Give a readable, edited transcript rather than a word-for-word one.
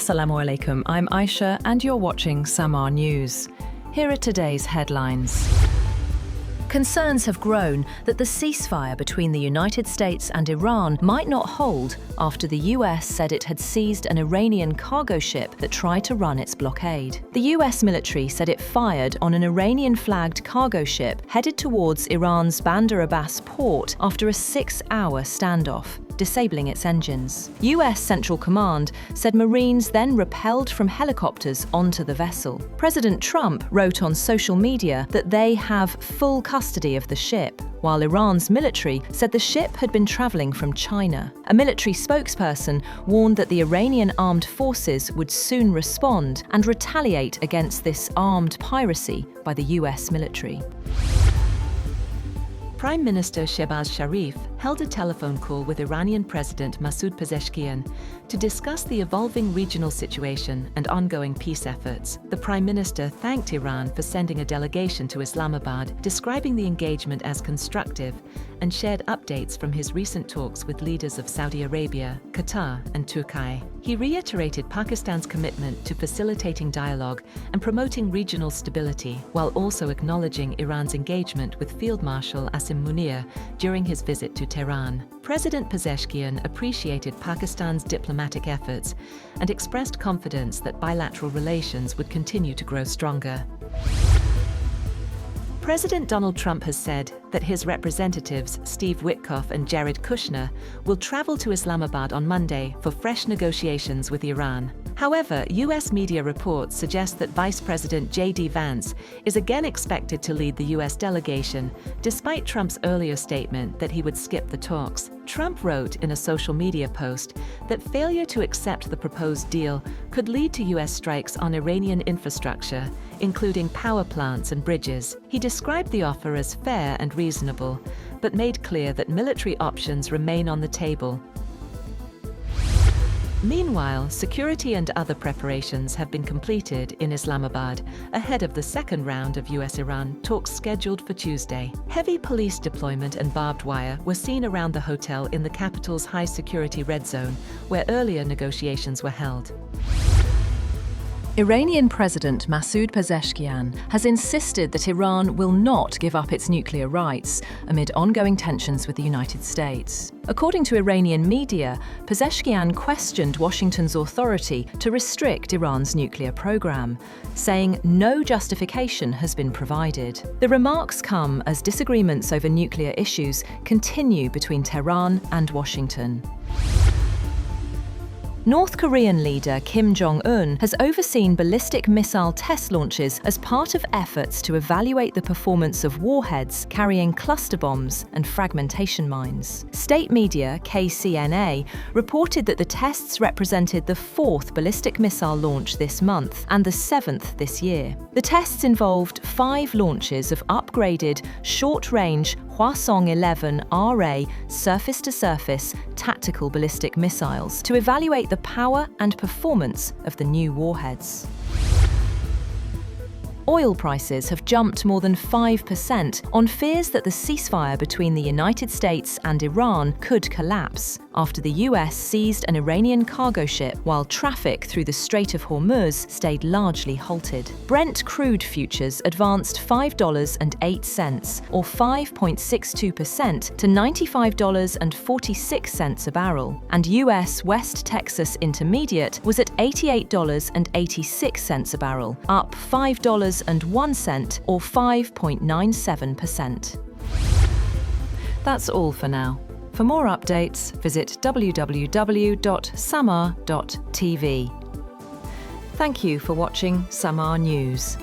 Assalamu alaikum, I'm Aisha and you're watching SAMAA News. Here are today's headlines. Concerns have grown that the ceasefire between the United States and Iran might not hold after the US said it had seized an Iranian cargo ship that tried to run its blockade. The US military said it fired on an Iranian-flagged cargo ship headed towards Iran's Bandar Abbas port after a 6-hour standoff, disabling its engines. US Central Command said Marines then rappelled from helicopters onto the vessel. President Trump wrote on social media that they have full custody of the ship, while Iran's military said the ship had been travelling from China. A military spokesperson warned that the Iranian armed forces would soon respond and retaliate against this armed piracy by the US military. Prime Minister Shehbaz Sharif held a telephone call with Iranian President Masoud Pezeshkian to discuss the evolving regional situation and ongoing peace efforts. The Prime Minister thanked Iran for sending a delegation to Islamabad, describing the engagement as constructive, and shared updates from his recent talks with leaders of Saudi Arabia, Qatar, and Turkey. He reiterated Pakistan's commitment to facilitating dialogue and promoting regional stability, while also acknowledging Iran's engagement with Field Marshal Asim Munir during his visit to Tehran. President Pezeshkian appreciated Pakistan's diplomatic efforts and expressed confidence that bilateral relations would continue to grow stronger. President Donald Trump has said that his representatives, Steve Witkoff and Jared Kushner, will travel to Islamabad on Monday for fresh negotiations with Iran. However, US media reports suggest that Vice President J.D. Vance is again expected to lead the US delegation, despite Trump's earlier statement that he would skip the talks. Trump wrote in a social media post that failure to accept the proposed deal could lead to US strikes on Iranian infrastructure, including power plants and bridges. He described the offer as fair and reasonable, but made clear that military options remain on the table. Meanwhile, security and other preparations have been completed in Islamabad ahead of the second round of US-Iran talks scheduled for Tuesday. Heavy police deployment and barbed wire were seen around the hotel in the capital's high-security red zone, where earlier negotiations were held. Iranian President Masoud Pezeshkian has insisted that Iran will not give up its nuclear rights amid ongoing tensions with the United States. According to Iranian media, Pezeshkian questioned Washington's authority to restrict Iran's nuclear program, saying no justification has been provided. The remarks come as disagreements over nuclear issues continue between Tehran and Washington. North Korean leader Kim Jong-un has overseen ballistic missile test launches as part of efforts to evaluate the performance of warheads carrying cluster bombs and fragmentation mines. State media KCNA reported that the tests represented the 4th ballistic missile launch this month and the 7th this year. The tests involved 5 launches of upgraded short-range Hwasong-11 RA surface-to-surface tactical ballistic missiles to evaluate the power and performance of the new warheads. Oil prices have jumped more than 5% on fears that the ceasefire between the United States and Iran could collapse after the US seized an Iranian cargo ship while traffic through the Strait of Hormuz stayed largely halted. Brent crude futures advanced $5.08, or 5.62% to $95.46 a barrel, and US West Texas Intermediate was at $88.86 a barrel, up $5.01 or 5.97%. That's all for now. For more updates, visit www.samaa.tv. Thank you for watching SAMAA News.